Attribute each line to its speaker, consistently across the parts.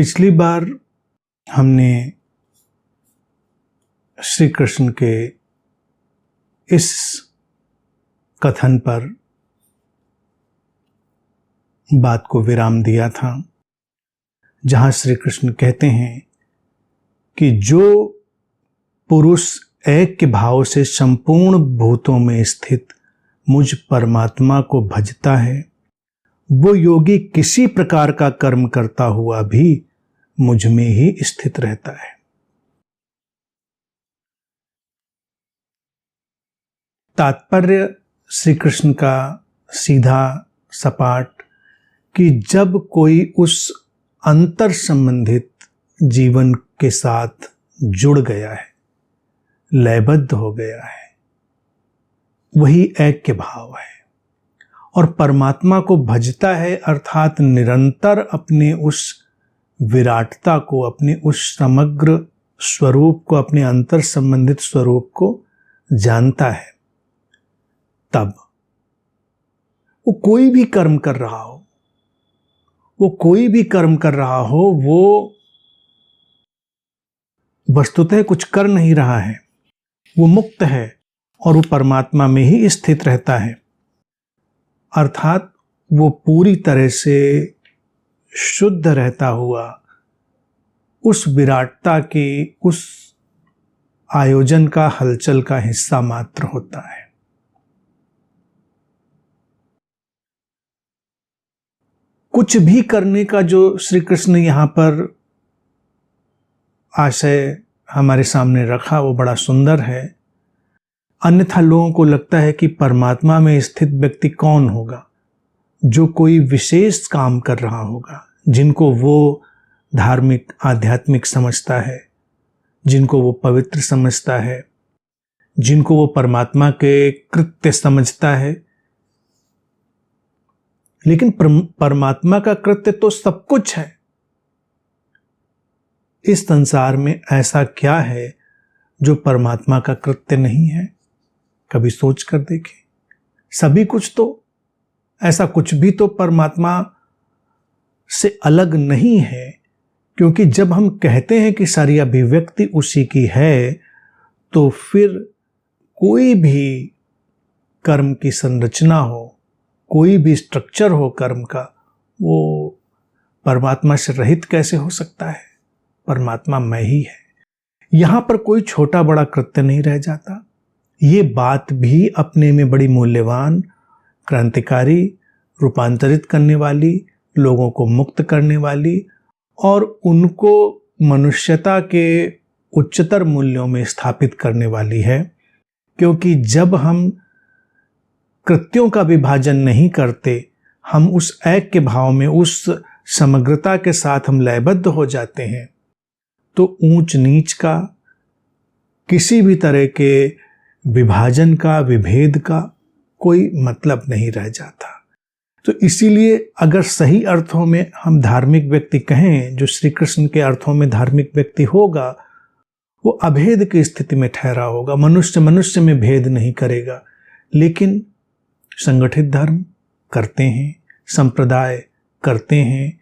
Speaker 1: पिछली बार हमने श्री कृष्ण के इस कथन पर बात को विराम दिया था, जहां श्री कृष्ण कहते हैं कि जो पुरुष ऐक्य भाव से संपूर्ण भूतों में स्थित मुझ परमात्मा को भजता है, वो योगी किसी प्रकार का कर्म करता हुआ भी मुझ में ही स्थित रहता है। तात्पर्य श्री कृष्ण का सीधा सपाट कि जब कोई उस अंतर संबंधित जीवन के साथ जुड़ गया है, लयबद्ध हो गया है, वही ऐक्य भाव है और परमात्मा को भजता है, अर्थात निरंतर अपने उस विराटता को, अपने उस समग्र स्वरूप को, अपने अंतर संबंधित स्वरूप को जानता है। तब वो कोई भी कर्म कर रहा हो, वो वस्तुतः कुछ कर नहीं रहा है, वो मुक्त है और वो परमात्मा में ही स्थित रहता है। अर्थात वो पूरी तरह से शुद्ध रहता हुआ उस विराटता के, उस आयोजन का, हलचल का हिस्सा मात्र होता है। कुछ भी करने का जो श्री कृष्ण यहां पर आशय हमारे सामने रखा, वो बड़ा सुंदर है। अन्यथा लोगों को लगता है कि परमात्मा में स्थित व्यक्ति कौन होगा? जो कोई विशेष काम कर रहा होगा, जिनको वो धार्मिक, आध्यात्मिक समझता है, जिनको वो पवित्र समझता है, जिनको वो परमात्मा के कृत्य समझता है। लेकिन परमात्मा का कृत्य तो सब कुछ है। इस संसार में ऐसा क्या है जो परमात्मा का कृत्य नहीं है? कभी सोच कर देखें। सभी कुछ तो, ऐसा कुछ भी तो परमात्मा से अलग नहीं है, क्योंकि जब हम कहते हैं कि सारी अभिव्यक्ति उसी की है, तो फिर कोई भी कर्म की संरचना हो, कोई भी स्ट्रक्चर हो कर्म का, वो परमात्मा से रहित कैसे हो सकता है? परमात्मा मैं ही है। यहां पर कोई छोटा बड़ा कृत्य नहीं रह जाता। ये बात भी अपने में बड़ी मूल्यवान, क्रांतिकारी, रूपांतरित करने वाली, लोगों को मुक्त करने वाली और उनको मनुष्यता के उच्चतर मूल्यों में स्थापित करने वाली है। क्योंकि जब हम कृत्यों का विभाजन नहीं करते, हम उस ऐक्य भाव में, उस समग्रता के साथ हम लयबद्ध हो जाते हैं, तो ऊंच नीच का, किसी भी तरह के विभाजन का, विभेद का कोई मतलब नहीं रह जाता। तो इसीलिए अगर सही अर्थों में हम धार्मिक व्यक्ति कहें, जो श्री कृष्ण के अर्थों में धार्मिक व्यक्ति होगा, वो अभेद की स्थिति में ठहरा होगा, मनुष्य मनुष्य में भेद नहीं करेगा, लेकिन संगठित धर्म करते हैं, संप्रदाय करते हैं,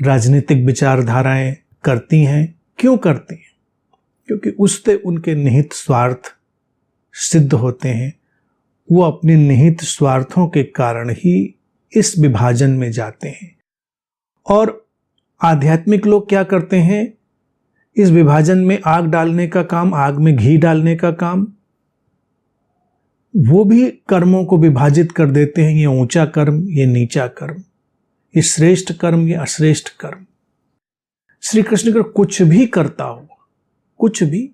Speaker 1: राजनीतिक विचारधाराएं करती हैं। क्यों करती हैं? क्योंकि उससे उनके निहित स्वार्थ सिद्ध होते हैं। वो अपने निहित स्वार्थों के कारण ही इस विभाजन में जाते हैं। और आध्यात्मिक लोग क्या करते हैं? इस विभाजन में आग डालने का काम, आग में घी डालने का काम, वो भी कर्मों को विभाजित कर देते हैं। ये ऊंचा कर्म, ये नीचा कर्म, ये श्रेष्ठ कर्म, ये अश्रेष्ठ कर्म। श्री कृष्ण का कुछ भी करता हो, कुछ भी,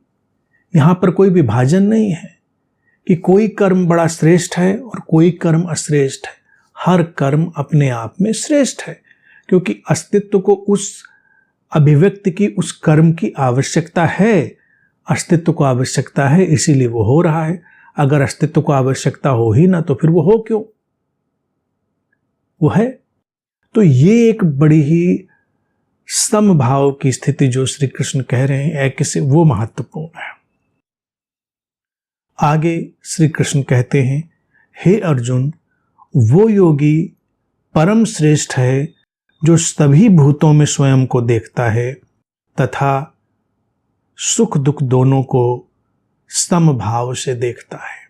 Speaker 1: यहां पर कोई विभाजन नहीं है कि कोई कर्म बड़ा श्रेष्ठ है और कोई कर्म अश्रेष्ठ है। हर कर्म अपने आप में श्रेष्ठ है, क्योंकि अस्तित्व को उस अभिव्यक्ति की, उस कर्म की आवश्यकता है। अस्तित्व को आवश्यकता है, इसीलिए वो हो रहा है। अगर अस्तित्व को आवश्यकता हो ही ना, तो फिर वो हो क्यों? वो है। तो ये एक बड़ी ही समभाव की स्थिति जो श्री कृष्ण कह रहे हैं ऐक्य से, वो महत्वपूर्ण है। आगे श्री कृष्ण कहते हैं, हे अर्जुन, वो योगी परम श्रेष्ठ है जो सभी भूतों में स्वयं को देखता है तथा सुख दुख दोनों को समभाव से देखता है।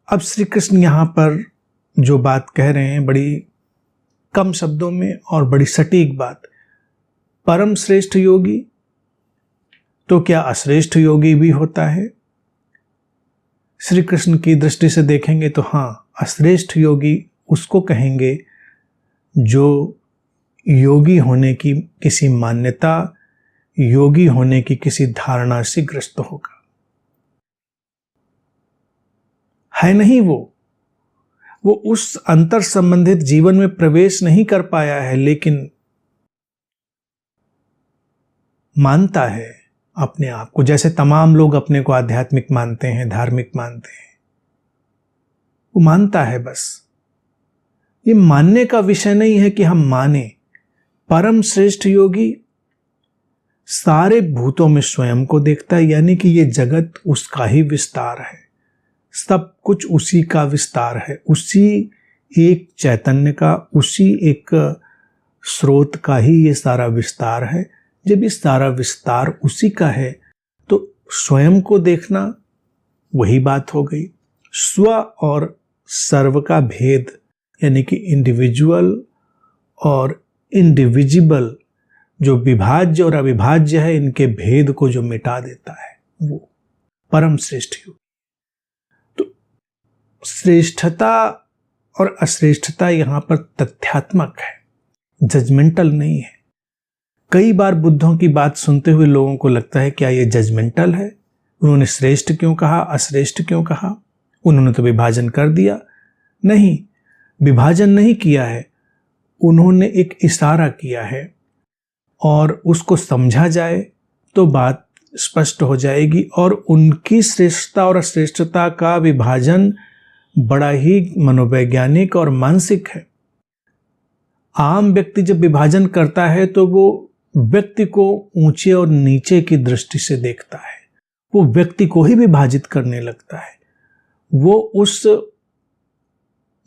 Speaker 1: अब श्री कृष्ण यहां पर जो बात कह रहे हैं बड़ी कम शब्दों में और बड़ी सटीक बात, परम श्रेष्ठ योगी तो क्या अश्रेष्ठ योगी भी होता है? श्री कृष्ण की दृष्टि से देखेंगे तो हाँ, अश्रेष्ठ योगी उसको कहेंगे जो योगी होने की किसी मान्यता, योगी होने की किसी धारणा से ग्रस्त होगा। है नहीं वो उस अंतर संबंधित जीवन में प्रवेश नहीं कर पाया है, लेकिन मानता है अपने आप को, जैसे तमाम लोग अपने को आध्यात्मिक मानते हैं, धार्मिक मानते हैं। वो मानता है, बस ये मानने का विषय नहीं है कि हम माने। परम श्रेष्ठ योगी सारे भूतों में स्वयं को देखता है, यानी कि ये जगत उसका ही विस्तार है, सब कुछ उसी का विस्तार है, उसी एक चैतन्य का, उसी एक स्रोत का ही ये सारा विस्तार है। जब ये सारा विस्तार उसी का है तो स्वयं को देखना वही बात हो गई। स्व और सर्व का भेद, यानी कि इंडिविजुअल और इंडिविजिबल, जो विभाज्य और अविभाज्य है, इनके भेद को जो मिटा देता है वो परम श्रेष्ठ योग। तो श्रेष्ठता और अश्रेष्ठता यहां पर तथ्यात्मक है, जजमेंटल नहीं है। कई बार बुद्धों की बात सुनते हुए लोगों को लगता है क्या ये जजमेंटल है, उन्होंने श्रेष्ठ क्यों कहा, अश्रेष्ठ क्यों कहा, उन्होंने तो विभाजन कर दिया। नहीं, विभाजन नहीं किया है, उन्होंने एक इशारा किया है और उसको समझा जाए तो बात स्पष्ट हो जाएगी। और उनकी श्रेष्ठता और अश्रेष्ठता का विभाजन बड़ा ही मनोवैज्ञानिक और मानसिक है। आम व्यक्ति जब विभाजन करता है तो वो व्यक्ति को ऊंचे और नीचे की दृष्टि से देखता है, वो व्यक्ति को ही विभाजित करने लगता है, वो उस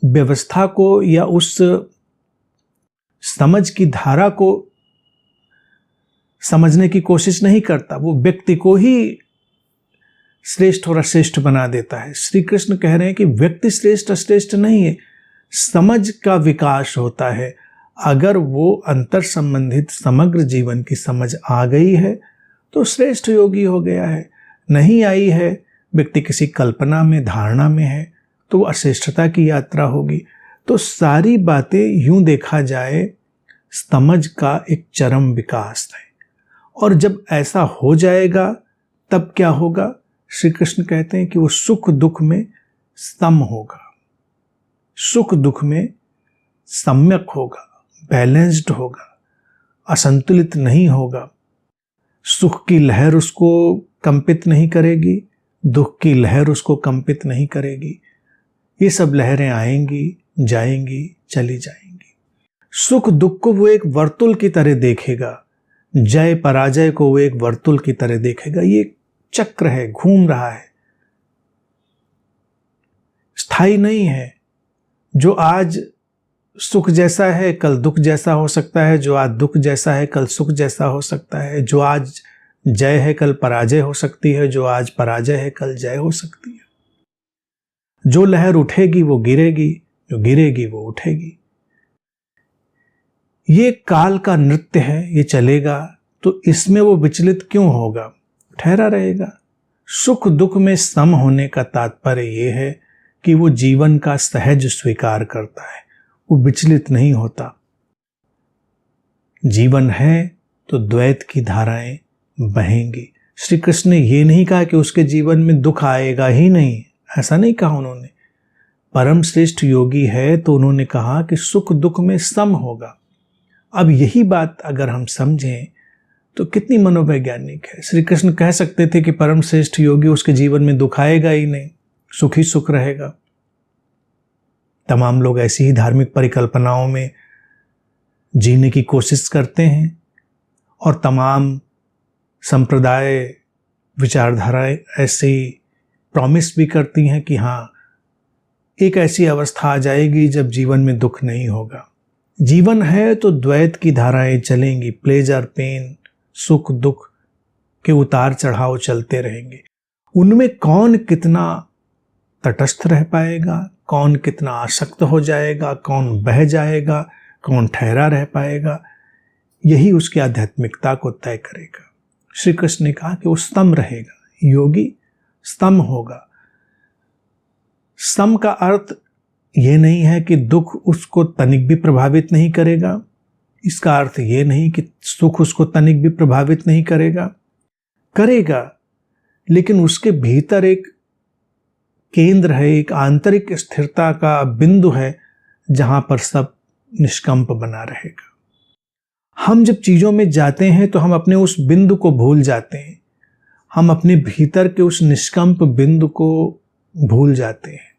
Speaker 1: व्यवस्था को या उस समझ की धारा को समझने की कोशिश नहीं करता, वो व्यक्ति को ही श्रेष्ठ और अश्रेष्ठ बना देता है। श्री कृष्ण कह रहे हैं कि व्यक्ति श्रेष्ठ अश्रेष्ठ नहीं है, समझ का विकास होता है। अगर वो अंतर संबंधित समग्र जीवन की समझ आ गई है तो श्रेष्ठ योगी हो गया है, नहीं आई है, व्यक्ति किसी कल्पना में, धारणा में है, तो वो अश्रेष्ठता की यात्रा होगी। तो सारी बातें यूं देखा जाए समझ का एक चरम विकास है। और जब ऐसा हो जाएगा तब क्या होगा? श्री कृष्ण कहते हैं कि वो सुख दुख में सम होगा, सुख दुख में सम्यक होगा, बैलेंस्ड होगा, असंतुलित नहीं होगा। सुख की लहर उसको कंपित नहीं करेगी, दुख की लहर उसको कंपित नहीं करेगी। ये सब लहरें आएंगी, जाएंगी, चली जाएंगी। सुख दुख को वो एक वर्तुल की तरह देखेगा, जय पराजय को वो एक वर्तुल की तरह देखेगा। ये चक्र है, घूम रहा है, स्थायी नहीं है। जो आज सुख जैसा है कल दुख जैसा हो सकता है, जो आज दुख जैसा है कल सुख जैसा हो सकता है, जो आज जय है कल पराजय हो सकती है, जो आज पराजय है कल जय हो सकती है। जो लहर उठेगी वो गिरेगी, जो गिरेगी वो उठेगी। ये काल का नृत्य है, ये चलेगा, तो इसमें वो विचलित क्यों होगा, ठहरा रहेगा। सुख दुख में सम होने का तात्पर्य ये है कि वो जीवन का सहज स्वीकार करता है, वो विचलित नहीं होता। जीवन है तो द्वैत की धाराएं बहेंगी। श्री कृष्ण ने ये नहीं कहा कि उसके जीवन में दुख आएगा ही नहीं, ऐसा नहीं कहा उन्होंने। परम श्रेष्ठ योगी है तो उन्होंने कहा कि सुख दुख में सम होगा। अब यही बात अगर हम समझें तो कितनी मनोवैज्ञानिक है। श्री कृष्ण कह सकते थे कि परम श्रेष्ठ योगी, उसके जीवन में दुख आएगा ही नहीं, सुख ही सुख रहेगा। तमाम लोग ऐसी ही धार्मिक परिकल्पनाओं में जीने की कोशिश करते हैं और तमाम संप्रदाय विचारधाराएं ऐसे ही प्रॉमिस भी करती हैं कि हाँ, एक ऐसी अवस्था आ जाएगी जब जीवन में दुख नहीं होगा। जीवन है तो द्वैत की धाराएं चलेंगी, प्लेजर पेन, सुख दुख के उतार चढ़ाव चलते रहेंगे। उनमें कौन कितना तटस्थ रह पाएगा, कौन कितना आसक्त हो जाएगा, कौन बह जाएगा, कौन ठहरा रह पाएगा, यही उसकी आध्यात्मिकता को तय करेगा। श्री कृष्ण ने कहा कि वो स्तम रहेगा, योगी स्तम होगा। स्तम का अर्थ ये नहीं है कि दुख उसको तनिक भी प्रभावित नहीं करेगा, इसका अर्थ ये नहीं कि सुख उसको तनिक भी प्रभावित नहीं करेगा, लेकिन उसके भीतर एक केंद्र है, एक आंतरिक स्थिरता का बिंदु है जहां पर सब निष्कंप बना रहेगा। हम जब चीजों में जाते हैं तो हम अपने उस बिंदु को भूल जाते हैं, हम अपने भीतर के उस निष्कंप बिंदु को भूल जाते हैं।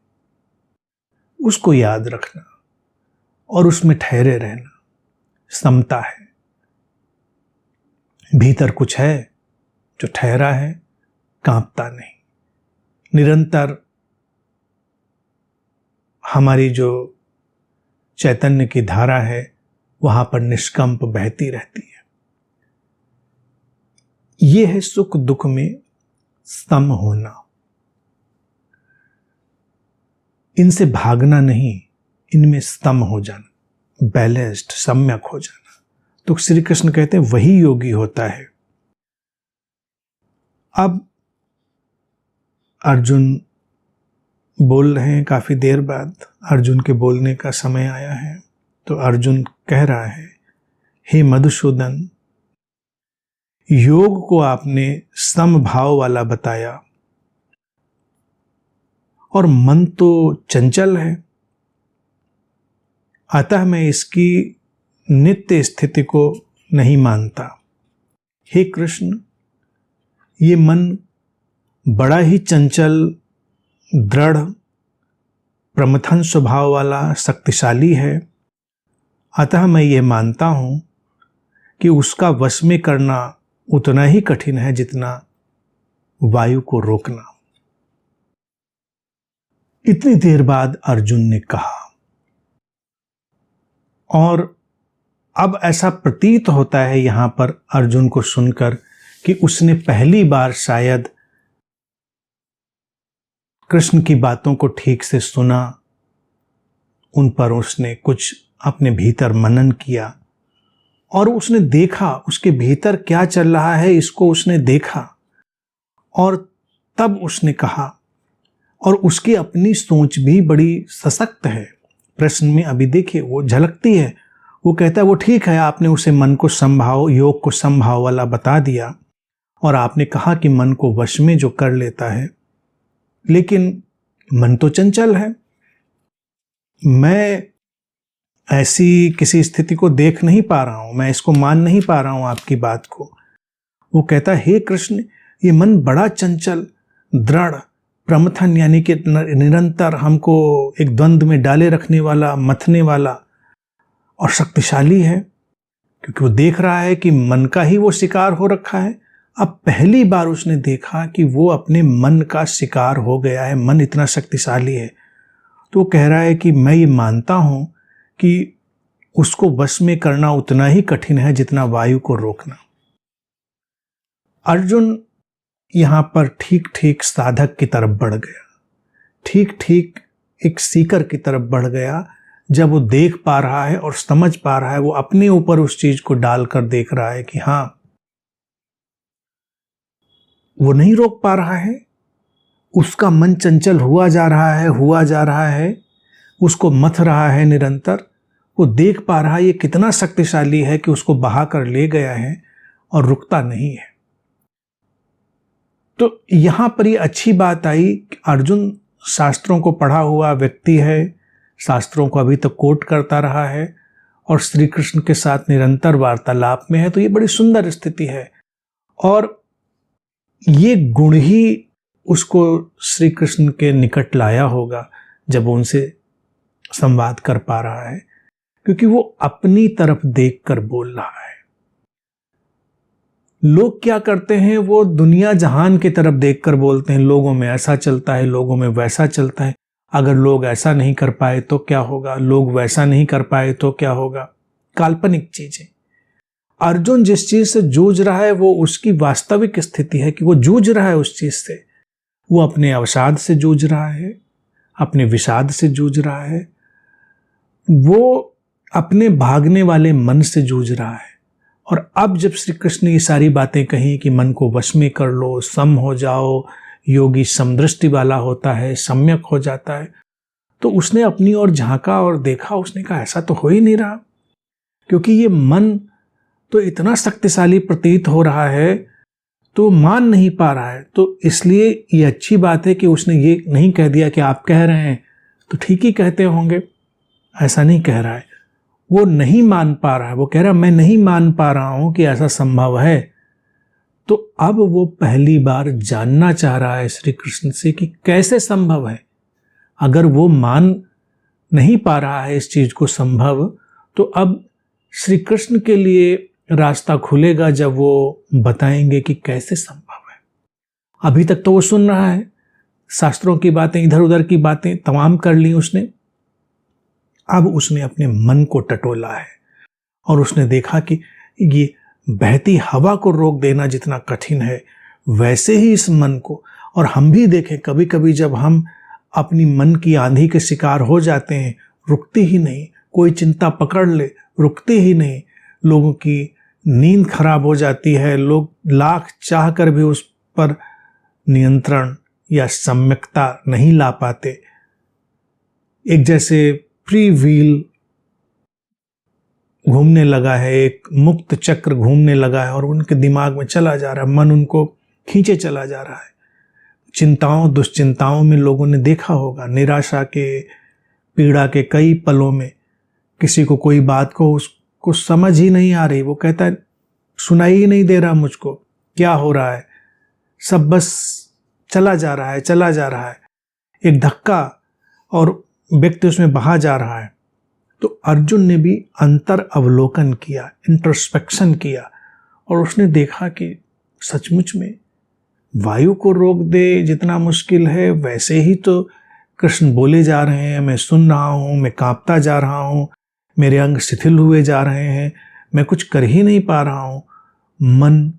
Speaker 1: उसको याद रखना और उसमें ठहरे रहना समता है। भीतर कुछ है जो ठहरा है, कांपता नहीं। निरंतर हमारी जो चैतन्य की धारा है वहां पर निष्कंप बहती रहती है। यह है सुख दुख में स्तम होना। इनसे भागना नहीं, इनमें स्तम हो जाना, बैलेंस्ड, सम्यक हो जाना। तो श्री कृष्ण कहते हैं वही योगी होता है। अब अर्जुन बोल रहे हैं, काफी देर बाद अर्जुन के बोलने का समय आया है। तो अर्जुन कह रहा है, हे मधुसूदन, योग को आपने समभाव वाला बताया और मन तो चंचल है, अतः मैं इसकी नित्य स्थिति को नहीं मानता। हे कृष्ण, ये मन बड़ा ही चंचल, दृढ़, प्रमथन स्वभाव वाला, शक्तिशाली है, अतः मैं ये मानता हूं कि उसका वश में करना उतना ही कठिन है जितना वायु को रोकना। इतनी देर बाद अर्जुन ने कहा, और अब ऐसा प्रतीत होता है यहां पर अर्जुन को सुनकर कि उसने पहली बार शायद कृष्ण की बातों को ठीक से सुना, उन पर उसने कुछ अपने भीतर मनन किया और उसने देखा उसके भीतर क्या चल रहा है, इसको उसने देखा और तब उसने कहा, और उसकी अपनी सोच भी बड़ी सशक्त है। प्रश्न में अभी देखिए वो झलकती है। वो कहता है वो ठीक है, आपने उसे मन को संभाव, योग को संभाव वाला बता दिया और आपने कहा कि मन को वश में जो कर लेता है, लेकिन मन तो चंचल है। मैं ऐसी किसी स्थिति को देख नहीं पा रहा हूं, मैं इसको मान नहीं पा रहा हूं आपकी बात को। वो कहता है, हे कृष्ण, ये मन बड़ा चंचल, दृढ़, प्रमथन यानी कि निरंतर हमको एक द्वंद्व में डाले रखने वाला, मथने वाला और शक्तिशाली है, क्योंकि वो देख रहा है कि मन का ही वो शिकार हो रखा है। अब पहली बार उसने देखा कि वो अपने मन का शिकार हो गया है, मन इतना शक्तिशाली है। तो वो कह रहा है कि मैं ये मानता हूं कि उसको वश में करना उतना ही कठिन है जितना वायु को रोकना। अर्जुन यहां पर ठीक ठीक साधक की तरफ बढ़ गया, ठीक ठीक एक सीकर की तरफ बढ़ गया। जब वो देख पा रहा है और समझ पा रहा है, वो अपने ऊपर उस चीज को डालकर देख रहा है कि हाँ, वो नहीं रोक पा रहा है, उसका मन चंचल हुआ जा रहा है, उसको मथ रहा है निरंतर। वो देख पा रहा है ये कितना शक्तिशाली है कि उसको बहा कर ले गया है और रुकता नहीं है। तो यहां पर ये अच्छी बात आई कि अर्जुन शास्त्रों को पढ़ा हुआ व्यक्ति है, शास्त्रों को अभी तक कोट करता रहा है और श्री कृष्ण के साथ निरंतर वार्तालाप में है। तो ये बड़ी सुंदर स्थिति है और ये गुण ही उसको श्री कृष्ण के निकट लाया होगा जब उनसे संवाद कर पा रहा है, क्योंकि वो अपनी तरफ देखकर बोल रहा है। लोग क्या करते हैं, वो दुनिया जहान की तरफ देखकर बोलते हैं, लोगों में ऐसा चलता है, लोगों में वैसा चलता है। अगर लोग ऐसा नहीं कर पाए तो क्या होगा, लोग वैसा नहीं कर पाए तो क्या होगा, काल्पनिक चीजें। अर्जुन जिस चीज से जूझ रहा है वो उसकी वास्तविक स्थिति है कि वो जूझ रहा है उस चीज से। वो अपने अवसाद से जूझ रहा है, अपने विषाद से जूझ रहा है, वो अपने भागने वाले मन से जूझ रहा है। और अब जब श्री कृष्ण ने ये सारी बातें कही कि मन को वश में कर लो, सम हो जाओ, योगी समदृष्टि वाला होता है, सम्यक हो जाता है, तो उसने अपनी ओर झांका और देखा। उसने कहा ऐसा तो हो ही नहीं रहा, क्योंकि ये मन तो इतना शक्तिशाली प्रतीत हो रहा है तो मान नहीं पा रहा है। तो इसलिए ये अच्छी बात है कि उसने ये नहीं कह दिया कि आप कह रहे हैं तो ठीक ही कहते होंगे, ऐसा नहीं कह रहा है। वो नहीं मान पा रहा है, वो कह रहा है मैं नहीं मान पा रहा हूं कि ऐसा संभव है। तो अब वो पहली बार जानना चाह रहा है श्री कृष्ण से कि कैसे संभव है। अगर वो मान नहीं पा रहा है इस चीज को संभव, तो अब श्री कृष्ण के लिए रास्ता खुलेगा जब वो बताएंगे कि कैसे संभव है। अभी तक तो वो सुन रहा है, शास्त्रों की बातें, इधर उधर की बातें तमाम कर ली उसने। अब उसने अपने मन को टटोला है और उसने देखा कि ये बहती हवा को रोक देना जितना कठिन है, वैसे ही इस मन को। और हम भी देखें कभी कभी जब हम अपनी मन की आंधी के शिकार हो जाते हैं, रुकती ही नहीं, कोई चिंता पकड़ ले रुकती ही नहीं, लोगों की नींद खराब हो जाती है, लोग लाख चाह कर भी उस पर नियंत्रण या सम्यकता नहीं ला पाते। एक जैसे फ्री व्हील घूमने लगा है, एक मुक्त चक्र घूमने लगा है और उनके दिमाग में चला जा रहा है, मन उनको खींचे चला जा रहा है। चिंताओं दुश्चिंताओं में लोगों ने देखा होगा, निराशा के, पीड़ा के कई पलों में किसी को कोई बात को उसको समझ ही नहीं आ रही, वो कहता है सुनाई ही नहीं दे रहा मुझको, क्या हो रहा है, सब बस चला जा रहा है, चला जा रहा है, एक धक्का और व्यक्ति उसमें बहा जा रहा है। तो अर्जुन ने भी अंतर अवलोकन किया, इंट्रोस्पेक्शन किया, और उसने देखा कि सचमुच में वायु को रोक दे जितना मुश्किल है, वैसे ही तो कृष्ण बोले जा रहे हैं, मैं सुन रहा हूं, मैं कांपता जा रहा हूं, मेरे अंग शिथिल हुए जा रहे हैं, मैं कुछ कर ही नहीं पा रहा हूं। मन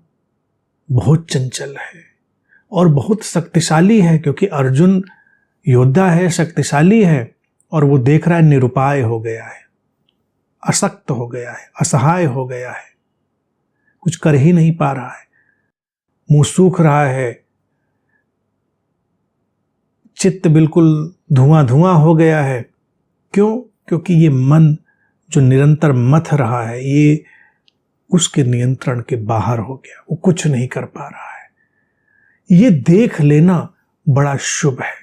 Speaker 1: बहुत चंचल है और बहुत शक्तिशाली है, क्योंकि अर्जुन योद्धा है, शक्तिशाली है, और वो देख रहा है निरुपाय हो गया है, अशक्त हो गया है, असहाय हो गया है, कुछ कर ही नहीं पा रहा है, मुंह सूख रहा है, चित्त बिल्कुल धुआं धुआं हो गया है। क्यों? क्योंकि ये मन जो निरंतर मथ रहा है, ये उसके नियंत्रण के बाहर हो गया, वो कुछ नहीं कर पा रहा है। ये देख लेना बड़ा शुभ है।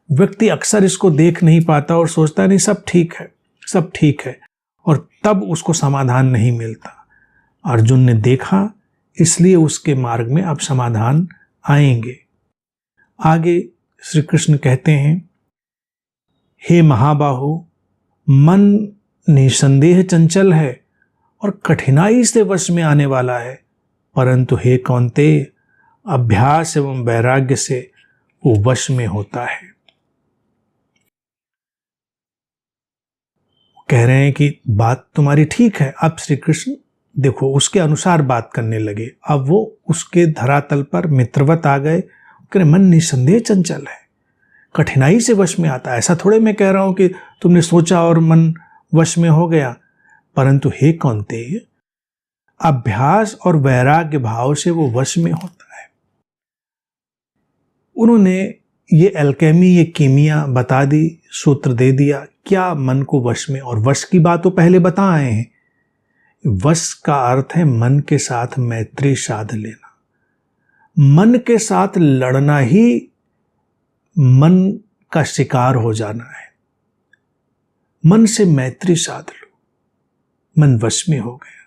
Speaker 1: व्यक्ति अक्सर इसको देख नहीं पाता और सोचता नहीं सब ठीक है, सब ठीक है, और तब उसको समाधान नहीं मिलता। अर्जुन ने देखा, इसलिए उसके मार्ग में अब समाधान आएंगे। आगे श्री कृष्ण कहते हैं, हे महाबाहु, मन निसंदेह चंचल है और कठिनाई से वश में आने वाला है, परंतु हे कौन्तेय, अभ्यास एवं वैराग्य से वो वश में होता है। कह रहे हैं कि बात तुम्हारी ठीक है। अब श्री कृष्ण देखो उसके अनुसार बात करने लगे। अब वो उसके धरातल पर मित्रवत आ गए। कह रहे मन निसंदेह चंचल है, कठिनाई से वश में आता है। ऐसा थोड़े मैं कह रहा हूं कि तुमने सोचा और मन वश में हो गया, परंतु हे कौन्तेय, अभ्यास और वैराग्य भाव से वो वश में होता है। उन्होंने ये एल्केमी, ये कीमिया बता दी, सूत्र दे दिया क्या मन को वश में। और वश की बात तो पहले बता आए हैं। वश का अर्थ है मन के साथ मैत्री साध लेना, मन के साथ लड़ना ही मन का शिकार हो जाना है। मन से मैत्री साध लो, मन वश में हो गया।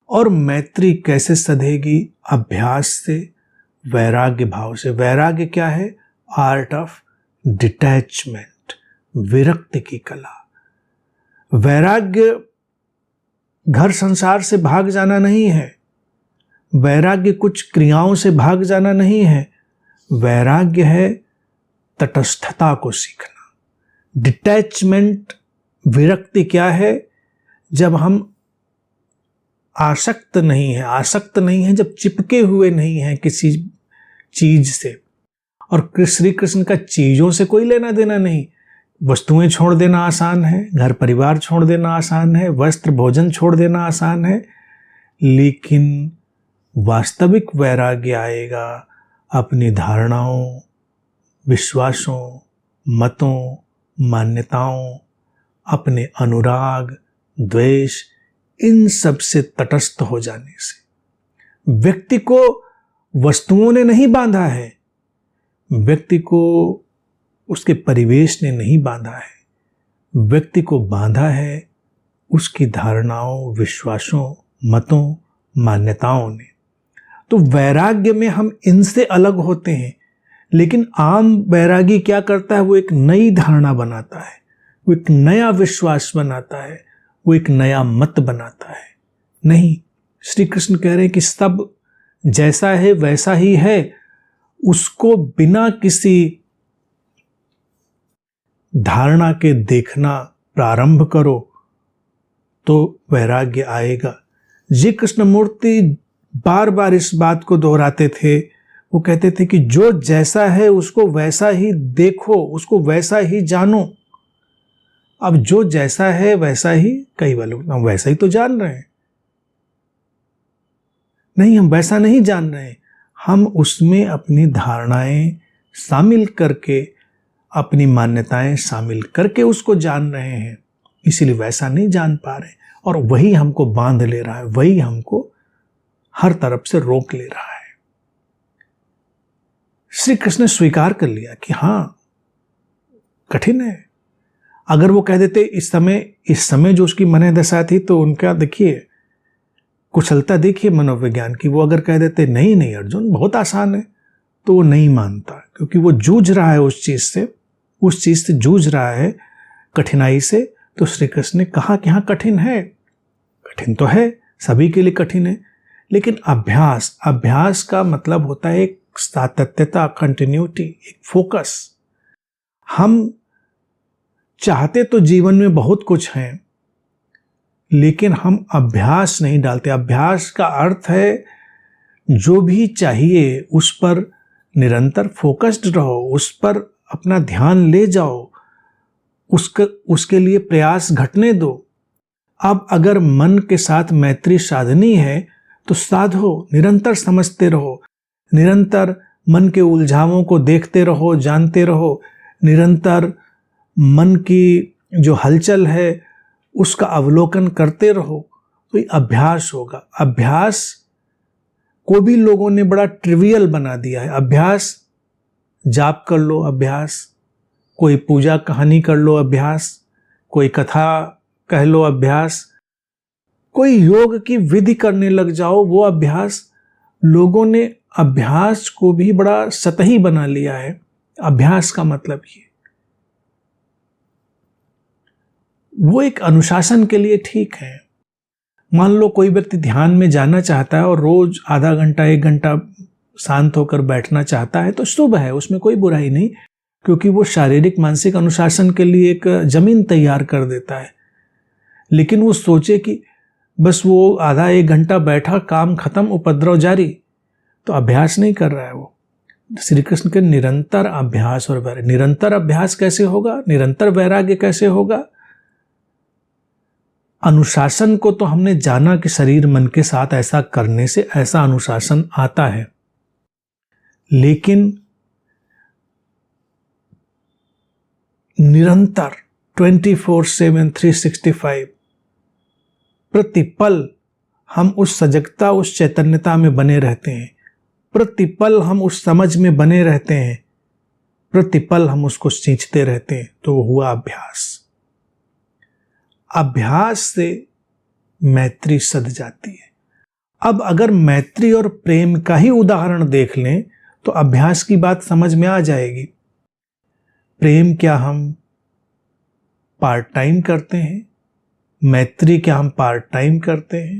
Speaker 1: और मैत्री कैसे सधेगी? अभ्यास से, वैराग्य भाव से। वैराग्य क्या है? आर्ट ऑफ डिटैचमेंट, विरक्ति की कला। वैराग्य घर संसार से भाग जाना नहीं है, वैराग्य कुछ क्रियाओं से भाग जाना नहीं है। वैराग्य है तटस्थता को सीखना। डिटैचमेंट, विरक्ति क्या है? जब हम आसक्त नहीं है, जब चिपके हुए नहीं हैं किसी चीज से। और श्री कृष्ण का चीजों से कोई लेना देना नहीं। वस्तुएं छोड़ देना आसान है, घर परिवार छोड़ देना आसान है, वस्त्र भोजन छोड़ देना आसान है, लेकिन वास्तविक वैराग्य आएगा अपनी धारणाओं, विश्वासों, मतों, मान्यताओं, अपने अनुराग, द्वेष, इन सब से तटस्थ हो जाने से। व्यक्ति को वस्तुओं ने नहीं बांधा है, व्यक्ति को उसके परिवेश ने नहीं बांधा है, व्यक्ति को बांधा है उसकी धारणाओं, विश्वासों, मतों, मान्यताओं ने। तो वैराग्य में हम इनसे अलग होते हैं। लेकिन आम वैरागी क्या करता है? वो एक नई धारणा बनाता है, वो एक नया विश्वास बनाता है, वो एक नया मत बनाता है। नहीं, श्री कृष्ण कह रहे हैं कि सब जैसा है वैसा ही है, उसको बिना किसी धारणा के देखना प्रारंभ करो तो वैराग्य आएगा। जी कृष्णमूर्ति बार बार इस बात को दोहराते थे। वो कहते थे कि जो जैसा है उसको वैसा ही देखो, उसको वैसा ही जानो। अब जो जैसा है वैसा ही, कई लोग हम वैसा ही तो जान रहे हैं। नहीं, हम वैसा नहीं जान रहे हैं, हम उसमें अपनी धारणाएं शामिल करके, अपनी मान्यताएं शामिल करके उसको जान रहे हैं, इसीलिए वैसा नहीं जान पा रहे। और वही हमको बांध ले रहा है, वही हमको हर तरफ से रोक ले रहा है। श्री कृष्ण ने स्वीकार कर लिया कि हाँ, कठिन है। अगर वो कह देते इस समय जो उसकी मन दशा थी, तो उनका देखिए कुशलता, देखिए मनोविज्ञान की। वो अगर कह देते नहीं अर्जुन बहुत आसान है, तो वो नहीं मानता, क्योंकि वो जूझ रहा है उस चीज से जूझ रहा है, कठिनाई से। तो श्री कृष्ण ने कहा कि हाँ कठिन है, कठिन तो है, सभी के लिए कठिन है। लेकिन अभ्यास का मतलब होता है एक सातत्यता, कंटिन्यूटी, एक फोकस। हम चाहते तो जीवन में बहुत कुछ हैं, लेकिन हम अभ्यास नहीं डालते। अभ्यास का अर्थ है जो भी चाहिए उस पर निरंतर फोकस्ड रहो, उस पर अपना ध्यान ले जाओ, उसके लिए प्रयास घटने दो। अब अगर मन के साथ मैत्री साधनी है तो साधो, निरंतर समझते रहो, निरंतर मन के उलझावों को देखते रहो, जानते रहो, निरंतर मन की जो हलचल है उसका अवलोकन करते रहो, तो ये अभ्यास होगा। अभ्यास को भी लोगों ने बड़ा ट्रिवियल बना दिया है। अभ्यास, जाप कर लो अभ्यास, कोई पूजा कहानी कर लो अभ्यास, कोई कथा कह लो अभ्यास, कोई योग की विधि करने लग जाओ वो अभ्यास। लोगों ने अभ्यास को भी बड़ा सतही बना लिया है। अभ्यास का मतलब ये, वो एक अनुशासन के लिए ठीक है। मान लो कोई व्यक्ति ध्यान में जाना चाहता है और रोज आधा घंटा 1 घंटा शांत होकर बैठना चाहता है, तो शुभ है, उसमें कोई बुराई नहीं, क्योंकि वो शारीरिक मानसिक अनुशासन के लिए एक जमीन तैयार कर देता है। लेकिन वो सोचे कि बस वो आधा 1 घंटा बैठा, काम खत्म, उपद्रव जारी, तो अभ्यास नहीं कर रहा है वो। श्री कृष्ण के निरंतर अभ्यास और वैराग्य। निरंतर अभ्यास कैसे होगा, निरंतर वैराग्य कैसे होगा? अनुशासन को तो हमने जाना कि शरीर मन के साथ ऐसा करने से ऐसा अनुशासन आता है, लेकिन निरंतर 24/7 365 प्रतिपल हम उस सजगता, उस चैतन्यता में बने रहते हैं, प्रतिपल हम उस समझ में बने रहते हैं, प्रतिपल हम उसको सींचते रहते हैं, तो वो हुआ अभ्यास। अभ्यास से मैत्री सध जाती है। अब अगर मैत्री और प्रेम का ही उदाहरण देख लें तो अभ्यास की बात समझ में आ जाएगी। प्रेम क्या हम पार्ट टाइम करते हैं? मैत्री क्या हम पार्ट टाइम करते हैं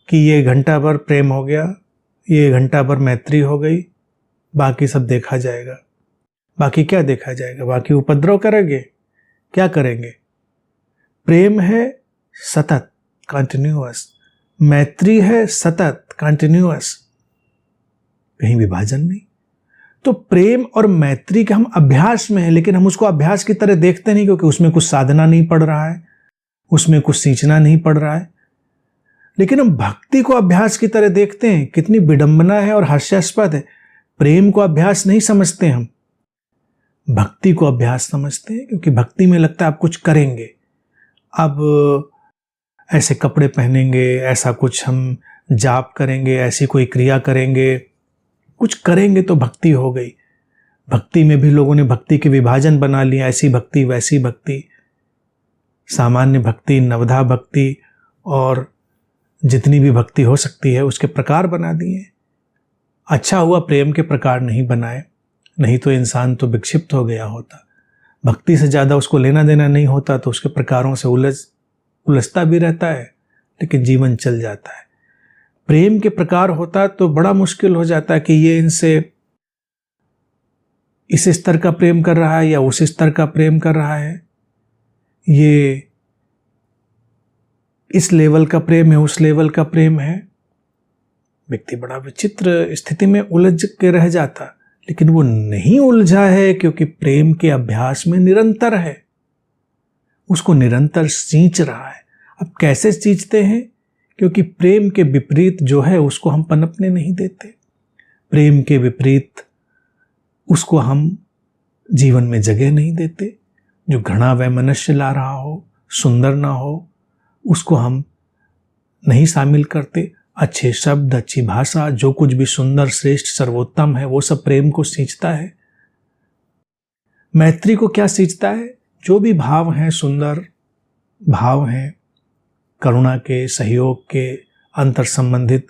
Speaker 1: कि ये घंटा भर प्रेम हो गया, ये घंटा भर मैत्री हो गई, बाकी सब देखा जाएगा? बाकी क्या देखा जाएगा? बाकी उपद्रव करेंगे, क्या करेंगे? प्रेम है सतत, कंटिन्यूअस, मैत्री है सतत, कंटिन्यूअस, कहीं विभाजन नहीं। तो प्रेम और मैत्री के हम अभ्यास में है, लेकिन हम उसको अभ्यास की तरह देखते नहीं, क्योंकि उसमें कुछ साधना नहीं पड़ रहा है, उसमें कुछ सींचना नहीं पड़ रहा है। लेकिन हम भक्ति को अभ्यास की तरह देखते हैं। कितनी विडंबना है और हास्यास्पद है। प्रेम को अभ्यास नहीं समझते, हम भक्ति को अभ्यास समझते हैं, क्योंकि भक्ति में लगता है आप कुछ करेंगे, अब ऐसे कपड़े पहनेंगे, ऐसा कुछ हम जाप करेंगे, ऐसी कोई क्रिया करेंगे, कुछ करेंगे तो भक्ति हो गई। भक्ति में भी लोगों ने भक्ति के विभाजन बना लिए, ऐसी भक्ति, वैसी भक्ति, सामान्य भक्ति, नवधा भक्ति, और जितनी भी भक्ति हो सकती है उसके प्रकार बना दिए। अच्छा हुआ प्रेम के प्रकार नहीं बनाए, नहीं तो इंसान तो विक्षिप्त हो गया होता। भक्ति से ज़्यादा उसको लेना देना नहीं होता तो उसके प्रकारों से उलझता भी रहता है, लेकिन जीवन चल जाता है। प्रेम के प्रकार होता तो बड़ा मुश्किल हो जाता है कि ये इनसे इस स्तर का प्रेम कर रहा है या उस स्तर का प्रेम कर रहा है, ये इस लेवल का प्रेम है, उस लेवल का प्रेम है। व्यक्ति बड़ा विचित्र स्थिति में उलझ के रह जाता, लेकिन वो नहीं उलझा है क्योंकि प्रेम के अभ्यास में निरंतर है, उसको निरंतर सींच रहा है। अब कैसे सींचते हैं? क्योंकि प्रेम के विपरीत जो है उसको हम पनपने नहीं देते। प्रेम के विपरीत उसको हम जीवन में जगह नहीं देते। जो घृणा वैमनस्य ला रहा हो, सुंदर ना हो, उसको हम नहीं शामिल करते। अच्छे शब्द, अच्छी भाषा, जो कुछ भी सुंदर, श्रेष्ठ, सर्वोत्तम है, वो सब प्रेम को सींचता है। मैत्री को क्या सींचता है? जो भी भाव हैं, सुंदर भाव हैं, करुणा के, सहयोग के, अंतर संबंधित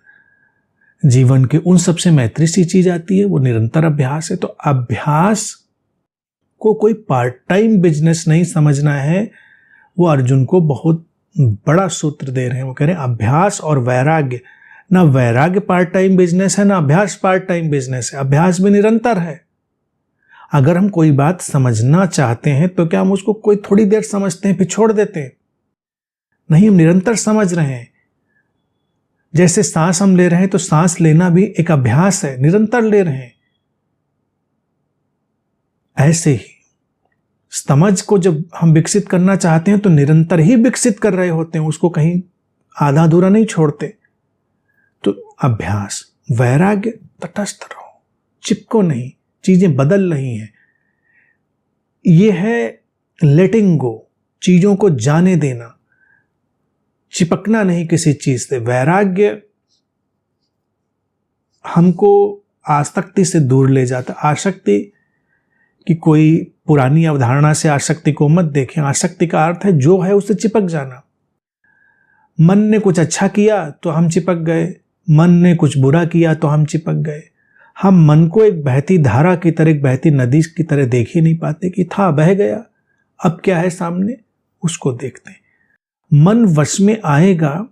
Speaker 1: जीवन के, उन सब से मैत्री सींची जाती है। वो निरंतर अभ्यास है। तो अभ्यास को कोई पार्ट टाइम बिजनेस नहीं समझना है। वो अर्जुन को बहुत बड़ा सूत्र दे रहे हैं। वो कह रहे हैं अभ्यास और वैराग्य, ना वैराग्य पार्ट टाइम बिजनेस है, ना अभ्यास पार्ट टाइम बिजनेस है। अभ्यास भी निरंतर है। अगर हम कोई बात समझना चाहते हैं तो क्या हम उसको कोई थोड़ी देर समझते हैं फिर छोड़ देते हैं? नहीं, हम निरंतर समझ रहे हैं। जैसे सांस हम ले रहे हैं तो सांस लेना भी एक अभ्यास है, निरंतर ले रहे हैं। ऐसे ही समझ को जब हम विकसित करना चाहते हैं तो निरंतर ही विकसित कर रहे होते हैं, उसको कहीं आधा अधूरा नहीं छोड़ते। तो अभ्यास, वैराग्य, तटस्थ रहो, चिपको नहीं, चीजें बदल रही हैं। ये है लेटिंग गो, चीजों को जाने देना, चिपकना नहीं किसी चीज से। वैराग्य हमको आसक्ति से दूर ले जाता। आसक्ति कि कोई पुरानी अवधारणा से आसक्ति को मत देखें। आसक्ति का अर्थ है जो है उससे चिपक जाना। मन ने कुछ अच्छा किया तो हम चिपक गए, मन ने कुछ बुरा किया तो हम चिपक गए। हम मन को एक बहती धारा की तरह, एक बहती नदी की तरह देख ही नहीं पाते कि था, बह गया, अब क्या है सामने, उसको देखते हैं। मन वश में आएगा,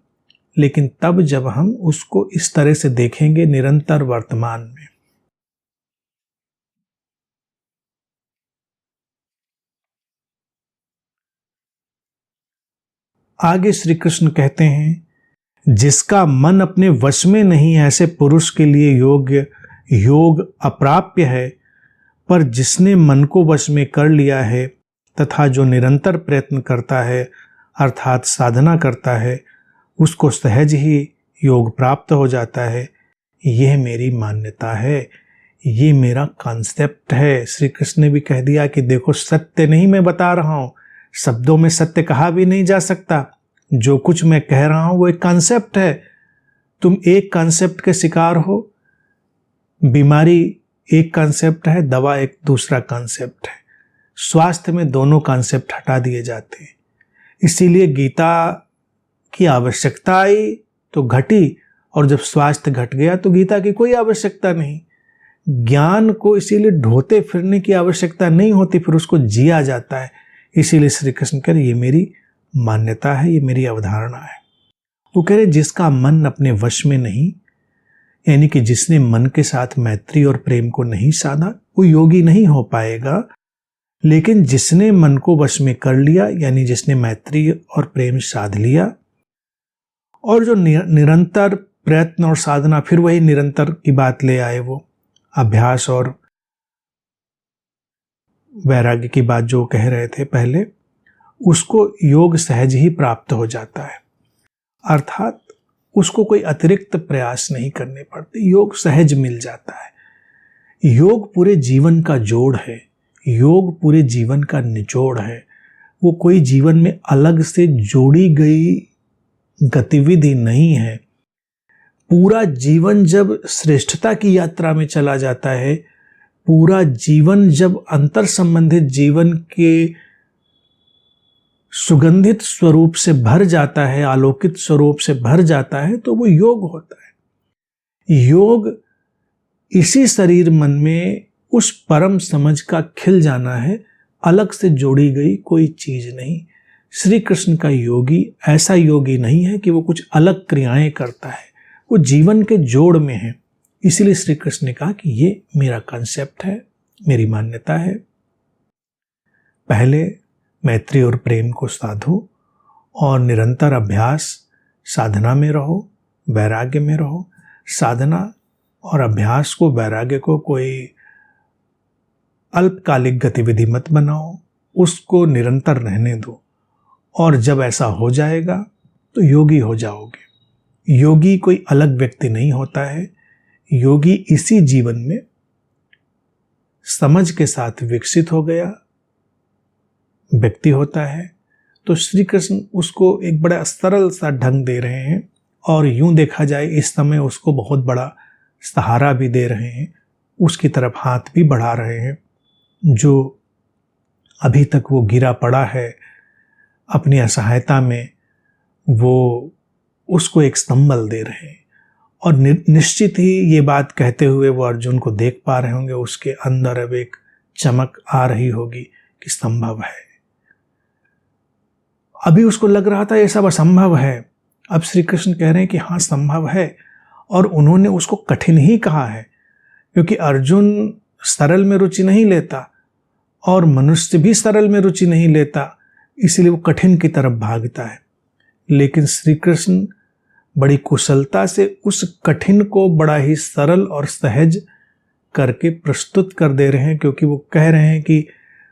Speaker 1: लेकिन तब जब हम उसको इस तरह से देखेंगे, निरंतर वर्तमान में। आगे श्री कृष्ण कहते हैं, जिसका मन अपने वश में नहीं है, ऐसे पुरुष के लिए योग अप्राप्य है। पर जिसने मन को वश में कर लिया है तथा जो निरंतर प्रयत्न करता है, अर्थात साधना करता है, उसको सहज ही योग प्राप्त हो जाता है। यह मेरी मान्यता है, ये मेरा कॉन्सेप्ट है। श्री कृष्ण ने भी कह दिया कि देखो, सत्य नहीं मैं बता रहा हूं, शब्दों में सत्य कहा भी नहीं जा सकता। जो कुछ मैं कह रहा हूं वो एक कॉन्सेप्ट है। तुम एक कॉन्सेप्ट के शिकार हो। बीमारी एक कॉन्सेप्ट है, दवा एक दूसरा कॉन्सेप्ट है। स्वास्थ्य में दोनों कॉन्सेप्ट हटा दिए जाते हैं। इसीलिए गीता की आवश्यकता आई तो घटी, और जब स्वास्थ्य घट गया तो गीता की कोई आवश्यकता नहीं। ज्ञान को इसीलिए ढोते फिरने की आवश्यकता नहीं होती, फिर उसको जिया जाता है। इसीलिए श्री कृष्ण कह रहे ये मेरी मान्यता है, ये मेरी अवधारणा है। वो कह रहे जिसका मन अपने वश में नहीं, यानी कि जिसने मन के साथ मैत्री और प्रेम को नहीं साधा वो योगी नहीं हो पाएगा, लेकिन जिसने मन को वश में कर लिया, यानी जिसने मैत्री और प्रेम साध लिया, और जो निरंतर प्रयत्न और साधना, फिर वही निरंतर की बात ले आए, वो अभ्यास और वैराग्य की बात जो कह रहे थे पहले, उसको योग सहज ही प्राप्त हो जाता है। अर्थात उसको कोई अतिरिक्त प्रयास नहीं करने पड़ते, योग सहज मिल जाता है। योग पूरे जीवन का जोड़ है, योग पूरे जीवन का निचोड़ है। वो कोई जीवन में अलग से जोड़ी गई गतिविधि नहीं है। पूरा जीवन जब श्रेष्ठता की यात्रा में चला जाता है, पूरा जीवन जब अंतर संबंधित जीवन के सुगंधित स्वरूप से भर जाता है, आलोकित स्वरूप से भर जाता है, तो वो योग होता है। योग इसी शरीर मन में उस परम समझ का खिल जाना है, अलग से जोड़ी गई कोई चीज नहीं। श्री कृष्ण का योगी ऐसा योगी नहीं है कि वो कुछ अलग क्रियाएं करता है, वो जीवन के जोड़ में है। इसीलिए श्री कृष्ण ने कहा कि ये मेरा कंसेप्ट है, मेरी मान्यता है। पहले मैत्री और प्रेम को साधो और निरंतर अभ्यास साधना में रहो, वैराग्य में रहो। साधना और अभ्यास को, वैराग्य को कोई अल्पकालिक गतिविधि मत बनाओ, उसको निरंतर रहने दो। और जब ऐसा हो जाएगा तो योगी हो जाओगे। योगी कोई अलग व्यक्ति नहीं होता है, योगी इसी जीवन में समझ के साथ विकसित हो गया व्यक्ति होता है। तो श्री कृष्ण उसको एक बड़ा सरल सा ढंग दे रहे हैं, और यूं देखा जाए इस समय उसको बहुत बड़ा सहारा भी दे रहे हैं, उसकी तरफ हाथ भी बढ़ा रहे हैं। जो अभी तक वो गिरा पड़ा है अपनी असहायता में, वो उसको एक संबल दे रहे हैं। और निश्चित ही ये बात कहते हुए वो अर्जुन को देख पा रहे होंगे, उसके अंदर अब एक चमक आ रही होगी कि संभव है। अभी उसको लग रहा था ये सब असंभव है, अब श्री कृष्ण कह रहे हैं कि हाँ संभव है। और उन्होंने उसको कठिन ही कहा है, क्योंकि अर्जुन सरल में रुचि नहीं लेता और मनुष्य भी सरल में रुचि नहीं लेता, इसलिए वो कठिन की तरफ भागता है। लेकिन श्री कृष्ण बड़ी कुशलता से उस कठिन को बड़ा ही सरल और सहज करके प्रस्तुत कर दे रहे हैं, क्योंकि वो कह रहे हैं कि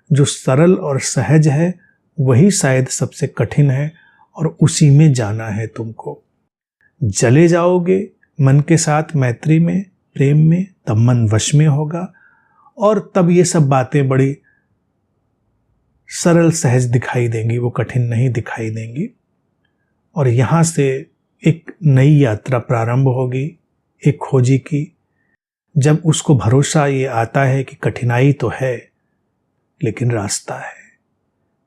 Speaker 1: जो सरल और सहज है वही शायद सबसे कठिन है, और उसी में जाना है तुमको। चले जाओगे मन के साथ मैत्री में, प्रेम में, तब मन वश में होगा, और तब ये सब बातें बड़ी सरल सहज दिखाई देंगी, वो कठिन नहीं दिखाई देंगी। और यहाँ से एक नई यात्रा प्रारंभ होगी एक खोजी की, जब उसको भरोसा ये आता है कि कठिनाई तो है लेकिन रास्ता है।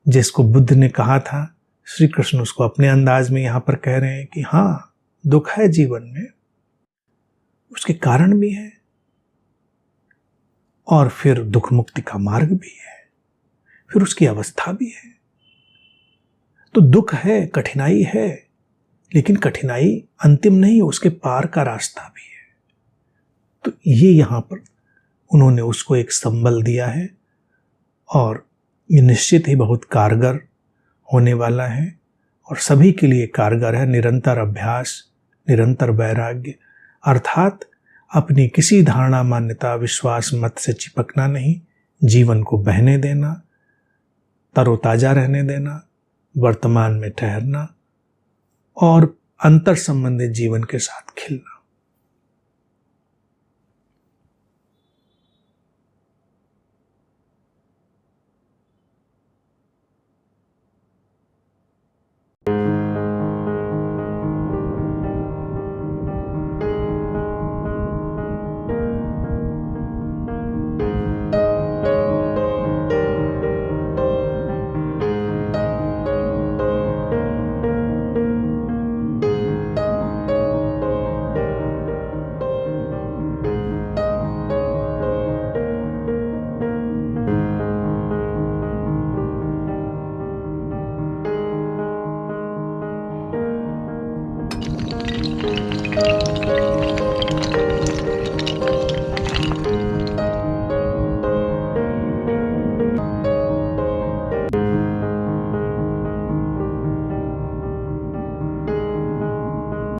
Speaker 1: जिसको बुद्ध ने कहा था, श्री कृष्ण उसको अपने अंदाज में यहाँ पर कह रहे हैं कि हाँ दुख है जीवन में, उसके कारण भी है, और फिर दुख मुक्ति का मार्ग भी है, फिर उसकी अवस्था भी है। तो दुख है, कठिनाई है, लेकिन कठिनाई अंतिम नहीं, उसके पार का रास्ता भी है। तो ये यहाँ पर उन्होंने उसको एक संबल दिया है, और ये निश्चित ही बहुत कारगर होने वाला है, और सभी के लिए कारगर है। निरंतर अभ्यास, निरंतर वैराग्य, अर्थात अपनी किसी धारणा, मान्यता, विश्वास मत से चिपकना नहीं, जीवन को बहने देना, तरोताजा रहने देना, वर्तमान में ठहरना, और अंतर संबंधित जीवन के साथ खिलना।